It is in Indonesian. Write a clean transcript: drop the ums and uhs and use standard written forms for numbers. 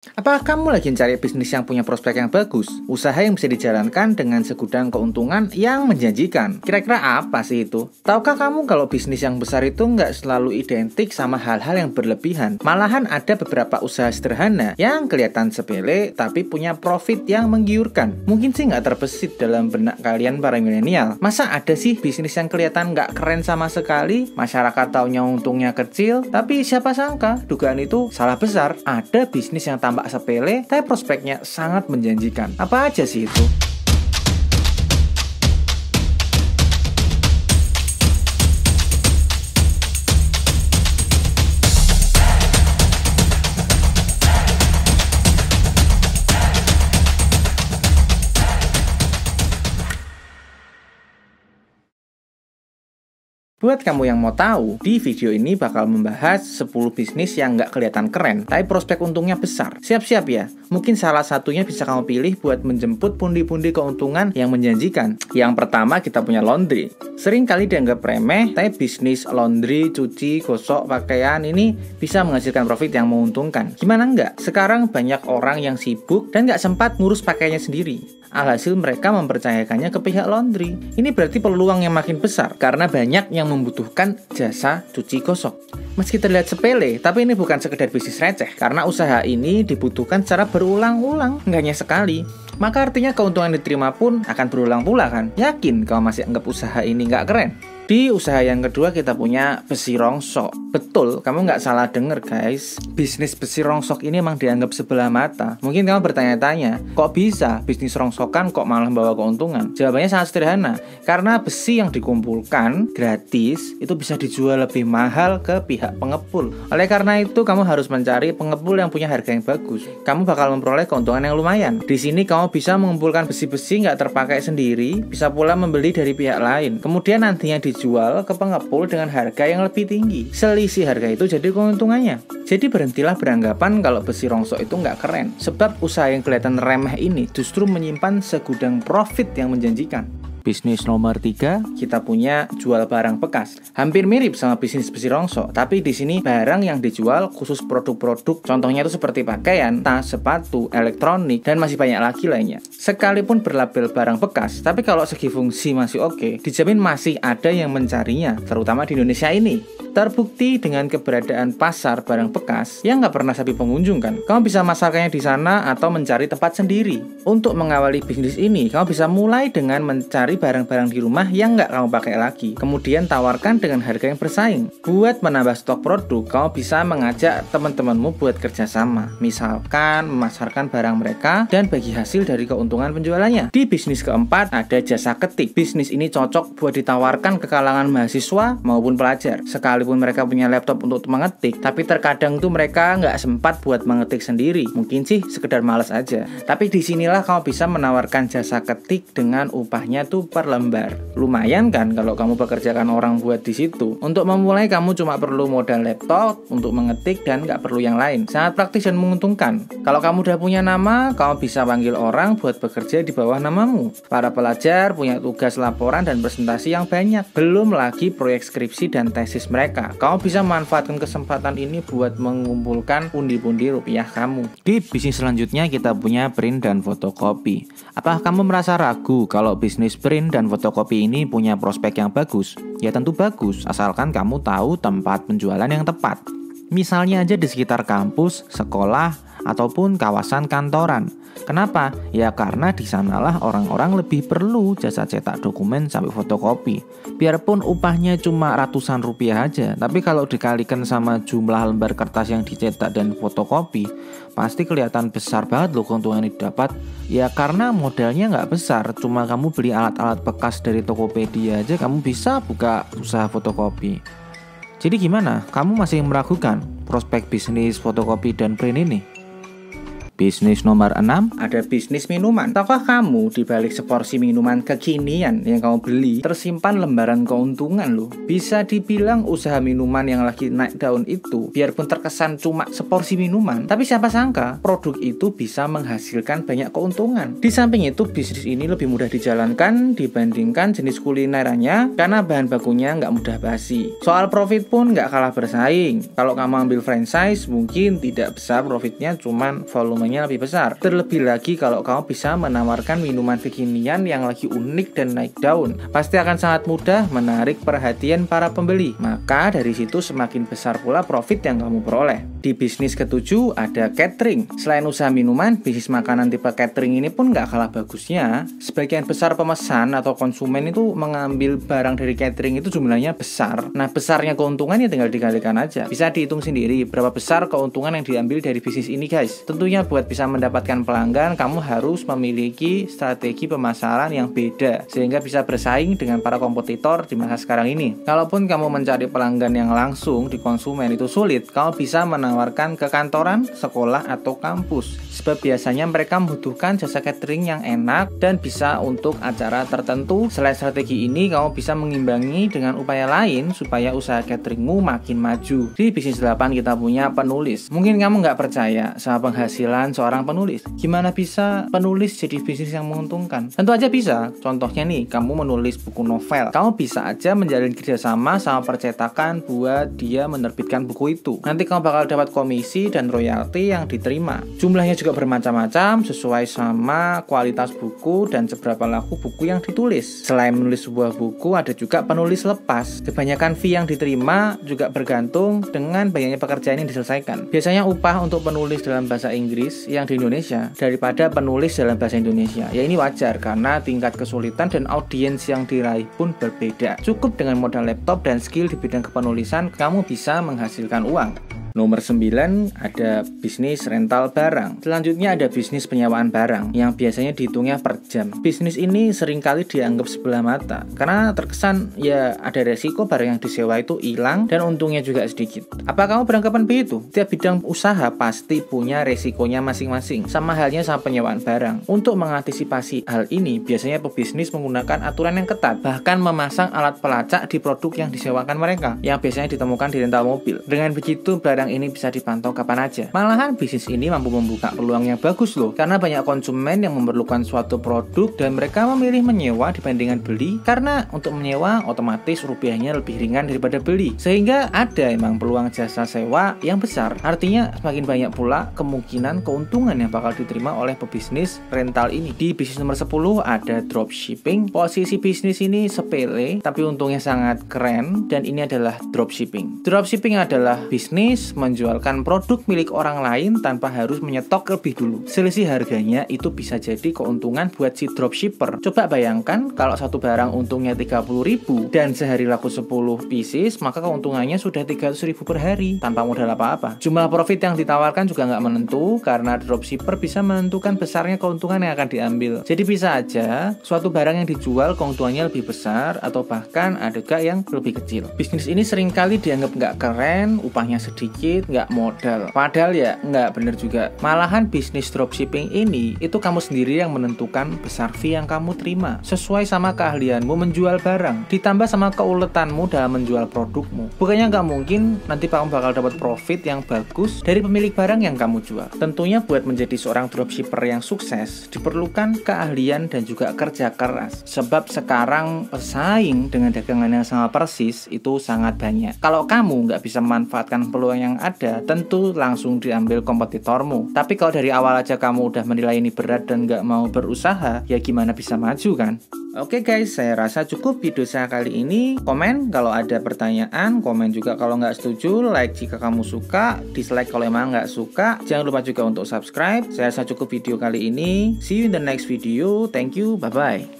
Apakah kamu lagi mencari bisnis yang punya prospek yang bagus? Usaha yang bisa dijalankan dengan segudang keuntungan yang menjanjikan. Kira-kira apa sih itu? Tahukah kamu kalau bisnis yang besar itu nggak selalu identik sama hal-hal yang berlebihan? Malahan ada beberapa usaha sederhana yang kelihatan sepele tapi punya profit yang menggiurkan. Mungkin sih nggak terbesit dalam benak kalian para milenial. Masa ada sih bisnis yang kelihatan nggak keren sama sekali? Masyarakat taunya untungnya kecil, tapi siapa sangka dugaan itu salah besar. Ada bisnis yang tampak sepele, tapi prospeknya sangat menjanjikan. Apa aja sih itu? Buat kamu yang mau tahu, di video ini bakal membahas 10 bisnis yang nggak kelihatan keren, tapi prospek untungnya besar. Siap-siap ya, mungkin salah satunya bisa kamu pilih buat menjemput pundi-pundi keuntungan yang menjanjikan. Yang pertama kita punya laundry. Sering kali dianggap remeh, tapi bisnis laundry, cuci, gosok pakaian ini bisa menghasilkan profit yang menguntungkan. Gimana nggak? Sekarang banyak orang yang sibuk dan nggak sempat ngurus pakaiannya sendiri. Alhasil mereka mempercayakannya ke pihak laundry. Ini berarti peluang yang makin besar karena banyak yang membutuhkan jasa cuci gosok. Meski terlihat sepele, tapi ini bukan sekedar bisnis receh karena usaha ini dibutuhkan secara berulang-ulang, nggak hanya sekali. Maka artinya keuntungan diterima pun akan berulang pula kan? Yakin kalau masih anggap usaha ini nggak keren? Di usaha yang kedua kita punya besi rongsok. Betul, kamu nggak salah denger guys. Bisnis besi rongsok ini emang dianggap sebelah mata. Mungkin kamu bertanya-tanya, kok bisa bisnis rongsokan kok malah bawa keuntungan? Jawabannya sangat sederhana. Karena besi yang dikumpulkan gratis itu bisa dijual lebih mahal ke pihak pengepul. Oleh karena itu kamu harus mencari pengepul yang punya harga yang bagus. Kamu bakal memperoleh keuntungan yang lumayan. Di sini kamu bisa mengumpulkan besi-besi nggak terpakai sendiri, bisa pula membeli dari pihak lain. Kemudian nantinya dijual ke pengepul dengan harga yang lebih tinggi. Selisih harga itu jadi keuntungannya. Jadi berhentilah beranggapan kalau besi rongsok itu nggak keren. Sebab usaha yang kelihatan remeh ini justru menyimpan segudang profit yang menjanjikan. Bisnis nomor 3, kita punya jual barang bekas. Hampir mirip sama bisnis besi rongsok, tapi di sini barang yang dijual khusus produk-produk. Contohnya itu seperti pakaian, tas, sepatu, elektronik, dan masih banyak lagi lainnya. Sekalipun berlabel barang bekas, tapi kalau segi fungsi masih oke, dijamin masih ada yang mencarinya, terutama di Indonesia ini. Terbukti dengan keberadaan pasar barang bekas yang nggak pernah sepi pengunjung kan. Kamu bisa masarkannya di sana atau mencari tempat sendiri. Untuk mengawali bisnis ini, kamu bisa mulai dengan mencari barang-barang di rumah yang nggak kamu pakai lagi. Kemudian tawarkan dengan harga yang bersaing. Buat menambah stok produk, kamu bisa mengajak teman-temanmu buat kerjasama. Misalkan memasarkan barang mereka dan bagi hasil dari keuntungan penjualannya. Di bisnis keempat ada jasa ketik. Bisnis ini cocok buat ditawarkan ke kalangan mahasiswa maupun pelajar. Sekalipun mereka punya laptop untuk mengetik, tapi terkadang tuh mereka nggak sempat buat mengetik sendiri. Mungkin sih sekedar malas aja. Tapi disinilah kamu bisa menawarkan jasa ketik dengan upahnya tuh per lembar. Lumayan kan kalau kamu pekerjakan orang buat di situ. Untuk memulai kamu cuma perlu modal laptop untuk mengetik dan nggak perlu yang lain. Sangat praktis dan menguntungkan. Kalau kamu udah punya nama, kamu bisa panggil orang buat bekerja di bawah namamu. Para pelajar punya tugas laporan dan presentasi yang banyak. Belum lagi proyek skripsi dan tesis mereka. Kamu bisa memanfaatkan kesempatan ini buat mengumpulkan pundi-pundi rupiah kamu. Di bisnis selanjutnya kita punya print dan fotokopi. Apakah kamu merasa ragu kalau bisnis print dan fotokopi ini punya prospek yang bagus? Ya tentu bagus, asalkan kamu tahu tempat penjualan yang tepat. Misalnya aja di sekitar kampus, sekolah, ataupun kawasan kantoran. Kenapa? Ya karena di sanalah orang-orang lebih perlu jasa cetak dokumen sampai fotokopi. Biarpun upahnya cuma ratusan rupiah aja, tapi kalau dikalikan sama jumlah lembar kertas yang dicetak dan fotokopi, pasti kelihatan besar banget loh keuntungan yang didapat. Ya karena modalnya nggak besar, cuma kamu beli alat-alat bekas dari Tokopedia aja kamu bisa buka usaha fotokopi. Jadi gimana? Kamu masih meragukan prospek bisnis fotokopi dan print ini? Bisnis nomor 6, ada bisnis minuman. Tahukah kamu di balik seporsi minuman kekinian yang kamu beli tersimpan lembaran keuntungan loh. Bisa dibilang usaha minuman yang lagi naik daun itu biarpun terkesan cuma seporsi minuman, tapi siapa sangka produk itu bisa menghasilkan banyak keuntungan. Di samping itu bisnis ini lebih mudah dijalankan dibandingkan jenis kulinerannya karena bahan bakunya nggak mudah basi. Soal profit pun nggak kalah bersaing. Kalau kamu ambil franchise mungkin tidak besar profitnya, cuman volumenya lebih besar. Terlebih lagi kalau kamu bisa menawarkan minuman kekinian yang lagi unik dan naik daun, pasti akan sangat mudah menarik perhatian para pembeli. Maka dari situ semakin besar pula profit yang kamu peroleh. Di bisnis ketujuh ada catering. Selain usaha minuman, bisnis makanan tipe catering ini pun nggak kalah bagusnya. Sebagian besar pemesan atau konsumen itu mengambil barang dari catering itu jumlahnya besar. Nah, besarnya keuntungannya tinggal dikalikan aja. Bisa dihitung sendiri berapa besar keuntungan yang diambil dari bisnis ini, guys. Tentunya buat bisa mendapatkan pelanggan, kamu harus memiliki strategi pemasaran yang beda sehingga bisa bersaing dengan para kompetitor di masa sekarang ini. Kalaupun kamu mencari pelanggan yang langsung di konsumen itu sulit, kamu bisa menawarkan ke kantoran, sekolah, atau kampus. Sebab biasanya mereka membutuhkan jasa catering yang enak dan bisa untuk acara tertentu. Selain strategi ini, kamu bisa mengimbangi dengan upaya lain supaya usaha cateringmu makin maju. Di bisnis 8 kita punya penulis. Mungkin kamu nggak percaya sama penghasilan seorang penulis. Gimana bisa penulis jadi bisnis yang menguntungkan? Tentu aja bisa. Contohnya nih, kamu menulis buku novel. Kamu bisa aja menjalin kerjasama sama percetakan buat dia menerbitkan buku itu. Nanti kamu bakal dapat komisi dan royalti yang diterima. Jumlahnya juga bermacam-macam sesuai sama kualitas buku dan seberapa laku buku yang ditulis. Selain menulis sebuah buku, ada juga penulis lepas. Kebanyakan fee yang diterima juga bergantung dengan banyaknya pekerjaan yang diselesaikan. Biasanya upah untuk penulis dalam bahasa Inggris yang di Indonesia daripada penulis dalam bahasa Indonesia. Ya ini wajar karena tingkat kesulitan dan audiens yang diraih pun berbeda. Cukup dengan modal laptop dan skill di bidang kepenulisan, kamu bisa menghasilkan uang. Nomor 9 ada bisnis rental barang. Selanjutnya ada bisnis penyewaan barang yang biasanya dihitungnya per jam. Bisnis ini seringkali dianggap sebelah mata karena terkesan ya ada resiko barang yang disewa itu hilang dan untungnya juga sedikit. Apa kamu beranggapan begitu? Tiap bidang usaha pasti punya resikonya masing-masing. Sama halnya sama penyewaan barang. Untuk mengantisipasi hal ini, biasanya pebisnis menggunakan aturan yang ketat, bahkan memasang alat pelacak di produk yang disewakan mereka yang biasanya ditemukan di rental mobil. Dengan begitu barang ini bisa dipantau kapan aja. Malahan bisnis ini mampu membuka peluang yang bagus loh, karena banyak konsumen yang memerlukan suatu produk dan mereka memilih menyewa dibandingkan beli, karena untuk menyewa otomatis rupiahnya lebih ringan daripada beli, sehingga ada emang peluang jasa sewa yang besar. Artinya semakin banyak pula kemungkinan keuntungan yang bakal diterima oleh pebisnis rental ini. Di bisnis nomor 10 ada dropshipping. Posisi bisnis ini sepele tapi untungnya sangat keren, dan ini adalah dropshipping. Dropshipping adalah bisnis menjualkan produk milik orang lain tanpa harus menyetok lebih dulu. Selisih harganya itu bisa jadi keuntungan buat si dropshipper. Coba bayangkan kalau satu barang untungnya 30.000 dan sehari laku 10 pieces, maka keuntungannya sudah 300.000 per hari tanpa modal apa-apa. Jumlah profit yang ditawarkan juga nggak menentu karena dropshipper bisa menentukan besarnya keuntungan yang akan diambil. Jadi bisa aja suatu barang yang dijual keuntungannya lebih besar atau bahkan ada juga yang lebih kecil. Bisnis ini seringkali dianggap nggak keren, upahnya sedikit, nggak modal. Padahal ya nggak bener juga. Malahan bisnis dropshipping ini itu kamu sendiri yang menentukan besar fee yang kamu terima sesuai sama keahlianmu menjual barang ditambah sama keuletanmu dalam menjual produkmu. Bukannya nggak mungkin nanti kamu bakal dapat profit yang bagus dari pemilik barang yang kamu jual. Tentunya buat menjadi seorang dropshipper yang sukses diperlukan keahlian dan juga kerja keras, sebab sekarang pesaing dengan dagangan yang sama persis itu sangat banyak. Kalau kamu nggak bisa memanfaatkan peluang yang ada, tentu langsung diambil kompetitormu. Tapi kalau dari awal aja kamu udah menilai ini berat dan nggak mau berusaha, ya gimana bisa maju kan? Oke guys, saya rasa cukup video saya kali ini. Komen kalau ada pertanyaan, komen juga kalau nggak setuju, like jika kamu suka, dislike kalau emang nggak suka. Jangan lupa juga untuk subscribe. Saya rasa cukup video kali ini. See you in the next video. Thank you, bye-bye.